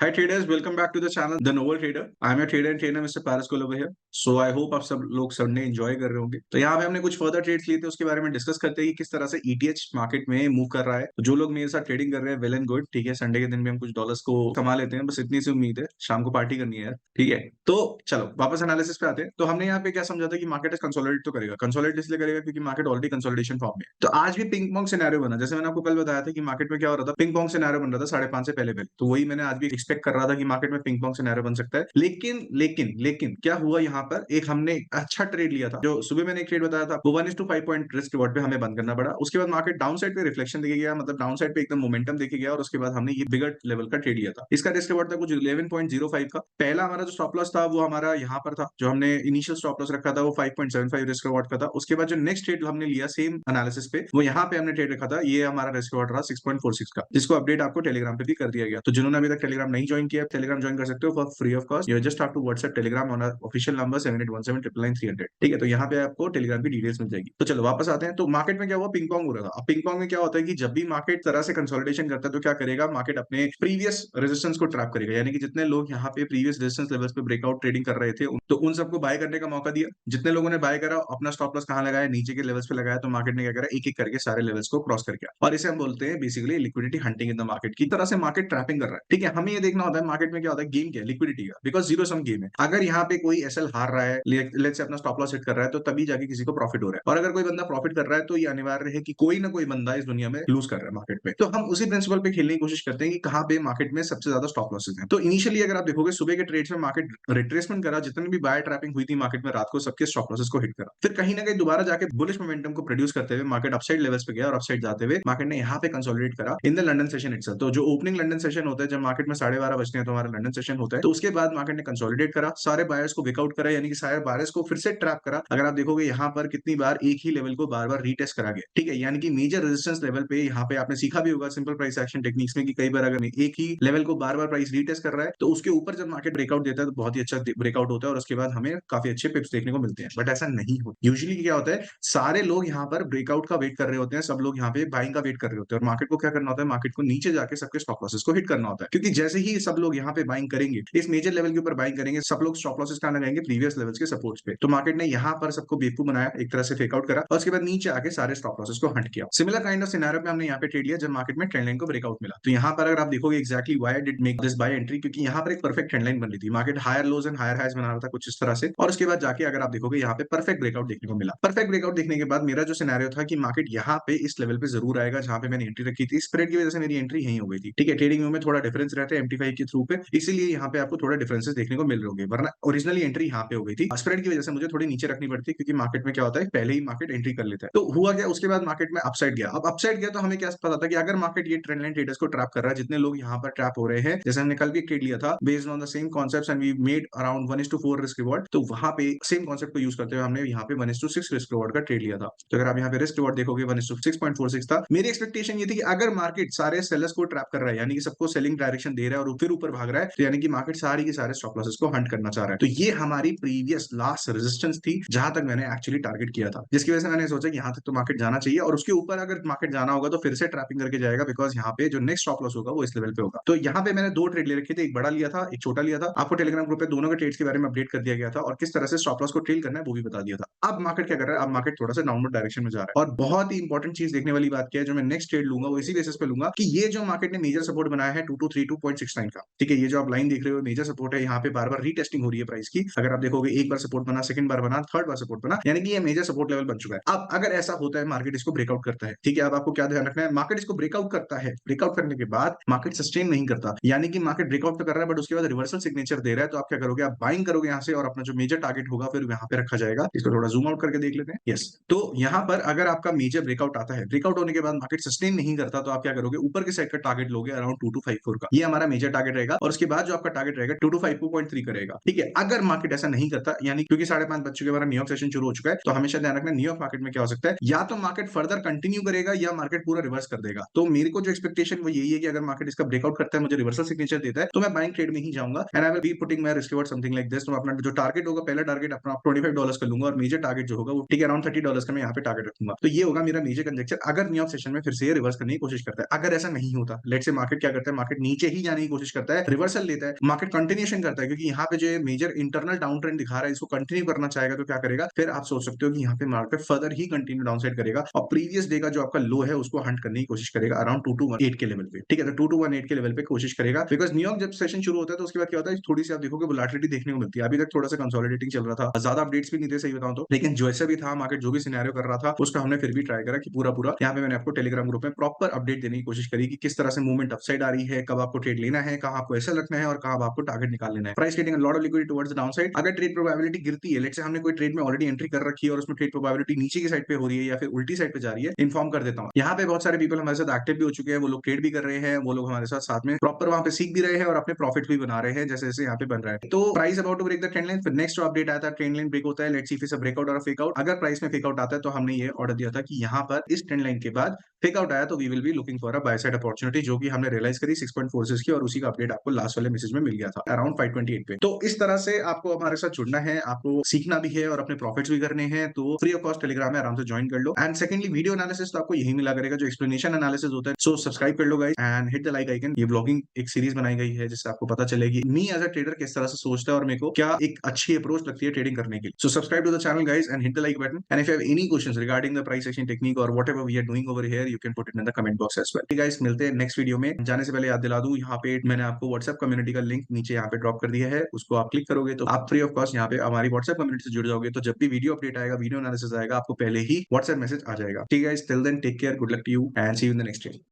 Hi traders, welcome back to the channel The Novel Trader. I'm your trader and trainer Mr. Paris Kolo here. So I hope आप सब लोग Sunday enjoy कर रहे होंगे। तो यहाँ पे हमने कुछ फर्दर ट्रेड्स लिए थे, उसके बारे में डिस्कस करते हैं कि किस तरह से ETH मार्केट में मूव कर रहा है। तो जो लोग मेरे साथ ट्रेडिंग कर रहे हैं वेल एंड गुड, ठीक है। संडे के दिन भी हम कुछ डॉलर्स को कमा लेते हैं, बस इतनी सी उम्मीद है। शाम को पार्टी करनी है यार, ठीक है। तो चलो वापस एनालिसिस पे आते हैं। तो हमने यहाँ पे क्या समझा था कि मार्केट कंसोलिडेट तो करेगा। कंसोलिडेट इसलिए करेगा क्योंकि मार्केट ऑलरेडी कंसोलिडेशन फॉर्म में है। तो आज भी पिंग पोंग सिनेरियो बना, जैसे मैंने आपको कल बताया था कि मार्केट में क्या हो रहा था, पिंग पोंग सिनेरियो बन रहा था 5:30 से पहले पहले। तो वही मैंने आज भी एक्सपेक्ट कर रहा था कि मार्केट में पिंग पोंग सिनेरियो बन सकता है। लेकिन क्या हुआ, यहाँ पर एक हमने अच्छा ट्रेड लिया था। जो सुबह मैंने एक ट्रेड बताया था, वो 1:5 पॉइंट रिस्क रिवॉर्ड पे हमें बंद करना पड़ा। उसके बाद मार्केट डाउन साइड पे रिफ्लेक्शन देखे गया, मतलब डाउन साइड पे एकदम मोमेंटम देखे गया, और उसके बाद हमने ये बिगर लेवल का ट्रेड लिया था। इसका रिस्क रिवॉर्ड था कुछ 11.05 का। पहला हमारा जो स्टॉप लॉस था वो हमारा यहाँ पर था, जो हमने इनिशियल स्टॉप लॉस रखा था वो 5.75 रिस्क रिवॉर्ड का था। उसके बाद जो नेक्स्ट ट्रेड हमने लिया सेम एनालिसिस पे, वो यहाँ पे हमने ट्रेड रखा था, ये हमारा रिस्क रिवॉर्ड रहा 6.46 का, जिसको अपडेट आपको टेलीग्राम पे भी कर दिया गया। तो जिन्होंने अभी तक टेलीग्राम नहीं ज्वाइन किया, टेलीग्राम ज्वाइन कर सकते हो for free of cost. You just have to WhatsApp Telegram on official number 7817999300। ठीक है, तो यहाँ पे आपको टेलीग्राम की डिटेल्स मिल जाएगी। तो चलो वापस आते हैं। तो मार्केट में क्या हुआ, पिंग पोंग हो रहा था। अब पिंग पोंग में क्या होता है कि जब भी मार्केट तरह से कंसोलिडेशन करता है तो क्या करेगा, मार्केट अपने प्रीवियस रेजिस्टेंस को ट्रैप करेगा। यानी कि जितने लोग यहाँ पे प्रीवियस रेजिस्टेंस लेवल्स पे ब्रेकआउट ट्रेडिंग कर रहे थे, तो उन सबको बाय करने का मौका दिया। जितने लोगों ने बाय करा, अपना स्टॉप लॉस कहाँ लगाया, नीचे के लेवल्स पे लगाया, तो मार्केट ने क्या करा, एक एक करके सारे लेवल्स को क्रॉस कर गया। और इसे हम बोलते हैं basically liquidity hunting in the market की तरह से मार्केट ट्रैपिंग कर रहा है। ठीक है, हमें ये देखना होता है मार्केट में क्या होता है, गेम क्या है, लिक्विडिटी का, बिकॉज जीरो सम गेम है। अगर यहाँ पे कोई एसएल हार रहा है, लेट्स से अपना स्टॉप लॉस हिट कर रहा है, तो तभी जाके किसी को प्रॉफिट हो रहा है। और अगर कोई बंदा प्रॉफिट कर रहा है तो ये अनिवार्य है कि कोई ना कोई बंदा इस दुनिया में लूज कर रहा है मार्केट पे। तो हम उसी प्रिंसिपल पे खेलने की कोशिश करते हैं कि कहाँ पे मार्केट में सबसे ज्यादा स्टॉप लॉसेस हैं। तो इनिशियली अगर आप देखोगे सुबह के ट्रेड्स में मार्केट रिट्रेसमेंट करा, जितने भी बाय ट्रैपिंग हुई थी मार्केट में रात को, सबके स्टॉप लॉसेस को हिट करा। फिर कहीं ना कहीं दोबारा जाके बुलिश मोमेंटम को प्रोड्यूस करते हुए मार्केट अपसाइड लेवल्स पे गया, और अपसाइड जाते हुए मार्केट ने यहाँ पे कंसोलिडेट करा in the London session itself. तो जो ओपनिंग लंडन सेशन होता है, जब मार्केट में 12:30 बजते हैं तो हमारा लंडन सेशन होता है, तो उसके बाद मार्केट ने कंसोलिडेट करा, सारे बायर्स को विकआउट करा, यानी कि सारे बायर्स को फिर से ट्रैप करा। अगर आप देखोगे यहाँ पर कितनी बार एक ही लेवल को बार बार रीटेस्ट करा गया। ठीक है, यानी कि मेजर रेजिस्टेंस लेवल पे यहाँ पे आपने सीखा भी होगा सिंपल प्राइस एक्शन टेक्निक्स में कि कई बार अगर एक ही लेवल को बार बार प्राइस रीटेस्ट कर रहा है, तो उसके ऊपर जब मार्केट ब्रेकआउट देता है तो बहुत ही अच्छा ब्रेकआउट होता है, और उसके बाद हमें काफी अच्छे पिप्स देखने को मिलते हैं। बट ऐसा नहीं होता। यूजुअली क्या होता है, सारे लोग यहाँ पर ब्रेकआउट का वेट कर रहे होते हैं, सब लोग यहाँ पे बाइंग का वेट कर रहे होते हैं, और मार्केट को क्या करना होता है, मार्केट को नीचे जाके सबके स्टॉप लॉसेस को हिट करना होता है। क्योंकि जैसे ही सब लोग यहाँ पे बाइंग करेंगे, इस मेजर लेवल के ऊपर बाइंग करेंगे, सब लोग स्टॉप लॉसेस कहाँ लगाएंगे, प्रीवियस लेवल्स के सपोर्ट्स पे। तो मार्केट ने यहाँ पर सबको बेवकूफ बनाया, एक तरह से फेक आउट करा, और उसके बाद नीचे आके सारे स्टॉप लॉसेस को हंट किया। सिमिलर काइंड ऑफ सिनेरियो पे हमने यहाँ पे ट्रेड लिया जब मार्केट में ट्रेंड लाइन को ब्रेकआउट मिला। तो यहाँ पर अगर आप देखोगे exactly why did make this by entry, क्योंकि यहाँ पर एक परफेक्ट ट्रेंड लाइन बन रही थी, market higher lows and higher highs बना रहा था कुछ इस तरह से, और उसके बाद जाके अगर आप देखोगे यहाँ पे परफेक्ट ब्रेकआउट देखने को मिला। परफेक्ट ब्रेकआउट देखने के बाद मेरा जो सिनेरियो था कि मार्केट यहाँ पे इस लेवल पे जरूर आएगा जहां पे मैंने एंट्री रखी थी। स्प्रेड की वजह से मेरी एंट्री यहीं हो गई थी। ठीक है, ट्रेडिंग व्यू में थोड़ा डिफरेंस रहता है MT5 के थ्रू पे, इसीलिए यहाँ पे आपको थोड़ा डिफरेंसेस देखने को मिल रहे होंगे, वरना ओरिजिनली एंट्री यहाँ पे हो गई थी। स्प्रेड की वजह से मुझे थोड़ी नीचे रखनी पड़ती है, क्योंकि मार्केट में क्या होता है, पहले ही मार्केट एंट्री कर लेता है। तो हुआ क्या, उसके बाद मार्केट में अपसाइड गया। अब अपसाइड गया तो हमें क्या पता था कि अगर मार्केट ये ट्रेंड लाइन ट्रेडर्स को ट्रैप कर रहा है, जितने लोग यहाँ पर ट्रैप हो रहे हैं, जैसे हमने कल भी ट्रेड लिया था based on the same concept and we made around 1:4 risk reward, तो वहां पे सेम कॉन्सेप्ट को यूज करते हुए हमने यहाँ पे 1:6 रिस्क रिवॉर्ड का ट्रेड लिया था। तो अगर आप यहाँ पे रिस्क रिवॉर्ड देखोगे 1:6.46 था। मेरी एक्सपेक्टेशन ये थी कि अगर मार्केट सारे सेलर्स को ट्रैप कर रहा है, यानी कि सबको सेलिंग डायरेक्शन दे रहा है और फिर ऊपर भाग रहा है, तो यानी कि मार्केट सारी के सारे स्टॉप लॉसेस को हंट करना चाह रहा है। तो ये हमारी प्रीवियस लास्ट रेजिस्टेंस थी, जहां तक मैंने एक्चुअली टारगेट किया था, जिसकी वजह से मैंने सोचा कि यहाँ तक तो मार्केट जाना चाहिए, और उसके ऊपर अगर मार्केट जाना होगा तो फिर से ट्रैपिंग करके जाएगा, बिकॉज यहाँ पे जो नेक्स्ट स्टॉप लॉस होगा वो इस लेवल पे होगा। तो यहाँ पे मैंने दो ट्रेड ले रखे थे, एक बड़ा लिया था, एक छोटा लिया था। आपको टेलीग्राम ग्रुप पे दोनों के ट्रेड्स के बारे में अपडेट कर दिया गया था, और किस तरह से स्टॉप लॉस को ट्रेल करना है वो भी बता दिया था। अब मार्केट क्या कर रहा है, अब मार्केट थोड़ा सा डाउनवर्ड डायरेक्शन में जा रहा है, और बहुत ही इंपॉर्टेंट चीज देखने वाली बात क्या है, जो मैं नेक्स्ट ट्रेड लूंगा वो इसी बेसिस पे लूंगा कि ये जो मार्केट ने मेजर सपोर्ट बनाया है 2232.69 का, ठीक है, ये जो आप लाइन देख रहे हो मेजर सपोर्ट है, यहाँ पे बार बार रीटेस्टिंग हो रही है प्राइस की। अगर आप देखोगे एक बार सपोर्ट बना, सेकंड बार बना, थर्ड बार सपोर्ट बना, यानी कि ये मेजर सपोर्ट लेवल बन चुका है। अब अगर ऐसा होता है मार्केट इसको ब्रेकआउट करता है, ठीक है, अब आपको क्या ध्यान रखना है, मार्केट इसको ब्रेकआउट करता है, ब्रेकआउट करने के बाद मार्केट सस्टेन नहीं करता, यानी कि मार्केट ब्रेकआउट तो कर रहा है बट उसके बाद रिवर्सल सिग्नेचर दे रहा है, तो आप क्या करोगे, आप बाइंग करोगे यहाँ से, और अपना जो मेजर टारगेट होगा फिर यहाँ पे रखा जाएगा। इसको थोड़ा जूम आउट करके देख लेते हैं। यस, तो यहाँ पर अगर आपका मेजर ब्रेकआउट आता है, ब्रेकआउट होने के बाद मार्केट सस्टेन नहीं करता, तो आप क्या करोगे, ऊपर के साइड का टारगेट लोगे अराउंड 2254 का, ये हमारा मेजर टारगेट रहेगा, और उसके बाद जो आपका टारगेट रहेगा 2252.3 करेगा। ठीक है, अगर मार्केट ऐसा नहीं करता, यानी क्योंकि 5:30 बज चुके हमारा न्यूयॉर्क सेशन शुरू हो चुका है, तो हमेशा ध्यान रखना न्यूयॉर्क मार्केट में क्या हो सकता है, या तो मार्केट फर्दर कंटिन्यू करेगा या मार्केट पूरा रिवर्स कर देगा। तो मेरे को जो एक्सपेक्टेशन वो यही है कि अगर मार्केट इसका ब्रेकआउट करता है, मुझे रिवर्सल सिग्नेचर देता है, तो मैं बाइंग ट्रेड में ही जाऊंगा, and I will be putting my risk reward something like this. तो अपना जो टारगेट होगा, पहला टारगेट अपना $25 कर लूंगा, और मेजर टारगेट जो होगा वो ठीक है अराउंड $30 का मैं यहाँ पे टारगेट रखूंगा। तो ये होगा मेरा मेजर कंजेक्चर, अगर न्यूयॉर्क सेशन में फिर से रिवर्स करने की कोशिश करता है। अगर ऐसा नहीं होता, लेट्स से मार्केट क्या करता है, मार्केट नीचे ही जाने की कोशिश करता है, रिवर्सल लेता है, मार्केट कंटिन्यूएशन करता है, क्योंकि यहाँ पे जो मेजर इंटरनल डाउन ट्रेंड दिखा रहा है, इसको कंटिन्यू करना चाहेगा तो क्या करेगा, फिर आप सोच सकते हो कि यहाँ पे market further he continue down side करेगा और प्रीवियस डे का जो आपका लो है उसको हंट करने की कोशिश करेगा अराउंड 2218 के लेवल पे। ठीक है, तो 2218 के लेवल पे कोशिश करेगा, बिकॉज न्यूयॉर्क जब सेशन शुरू होता है तो उसके बाद क्या होता है, थोड़ी सी आप देखोगे वोलेटिलिटी देखने को मिलती है। अभी तक थोड़ा सा कंसोलिडेटिंग चल रहा था, ज्यादा अपडेट्स भी नहीं थे सही बताऊं तो, लेकिन जैसा भी था मार्केट जो भी सिनेरियो कर रहा था उसका हमने फिर भी ट्राई करा कि पूरा पूरा यहाँ पे मैंने आपको टेलीग्राम ग्रुप में प्रॉपर अपडेट देने की कोशिश करी कि किस तरह से मूवमेंट अपसाइड आ रही है, कब आपको ट्रेड लेना है, कहाँ आपको ऐसा रखना है और कहाँ आपको टारगेट निकाल लेना है। Price getting lot of liquidity towards down side. अगर ट्रेड प्रोबेबिलिटी गिरती है, लेट्स से हमने कोई ट्रेड में ऑलरेडी एंट्री कर रखी है और उसमें ट्रेड प्रोबेबिलिटी नीचे की साइड पे हो रही है या फिर उल्टी साइड पे जा रही है, इन्फॉर्म कर देता हूँ। यहाँ पे बहुत सारे पीपल हमारे साथ एक्टिव भी हो चुके हैं, वो लोग ट्रेड भी कर रहे हैं, वो लोग हमारे साथ साथ में प्रॉपर वहां पे सीख भी रहे हैं और अपने प्रॉफिट भी बना रहे हैं जैसे जैसे यहाँ पे बन रहा है। तो price about to break the trend line, फिर नेक्स्ट जो अपडेट आया था ट्रेंड लाइन ब्रेक होता है, let's see if it's a breakout और फेक आउट। अगर प्राइस में फेक आउट आता है तो हमने ये ऑर्डर दिया था कि यहाँ पर इस ट्रेंड लाइन के बाद फेक आउट आया तो we will be looking for a buy side opportunity, जो कि हमने रियलाइज करी 6.46 की और उसी का अपडेट आपको लास्ट वाले मैसेज में मिल गया था अराउंड 528 पे। तो इस तरह से आपको हमारे साथ जुड़ना है, आपको सीखना भी है और अपने प्रॉफिट्स भी करने हैं, तो फ्री ऑफ कॉस्ट टेलीग्राम में आराम से ज्वाइन कर लो। एंड सेकंडली वीडियो एनालिसिस तो आपको यही मिला करेगा, जो एक्सप्लेनेशन एनालिसिस होता है। सो सब्सक्राइब कर लो guys and hit the like icon. ये ब्लॉगिंग एक सीरीज बनाई गई है जिससे आपको पता चलेगी मी एज अ ट्रेडर किस तरह से सोचता है और मेरे को क्या एक अच्छी अप्रोच लगती है ट्रेडिंग करने के लिए। So subscribe to the channel guys and hit the like button, and if you have any questions regarding the price action technique और whatever we are doing over here, you can put it in the comment box as well. Guys मिलते हैं next video में। जाने से पहले याद दिला दूं, यहाँ पे मैंने आपको व्हाट्सएप कम्युनिटी का लिंक नीचे यहाँ पे ड्रॉप कर दिया है, उसको आप क्लिक करोगे तो आप फ्री ऑफ कॉस्ट यहाँ पे हमारी व्हाट्सएप कम्युनिटी से जुड़ जाओगे। तो जब भी वीडियो अपडेट आएगा, वीडियो एनालिसिस आएगा, आपको पहले ही व्हाट्सएप मैसेज आ जाएगा। ठीक है, till then take care, good luck to you and see you in the next video.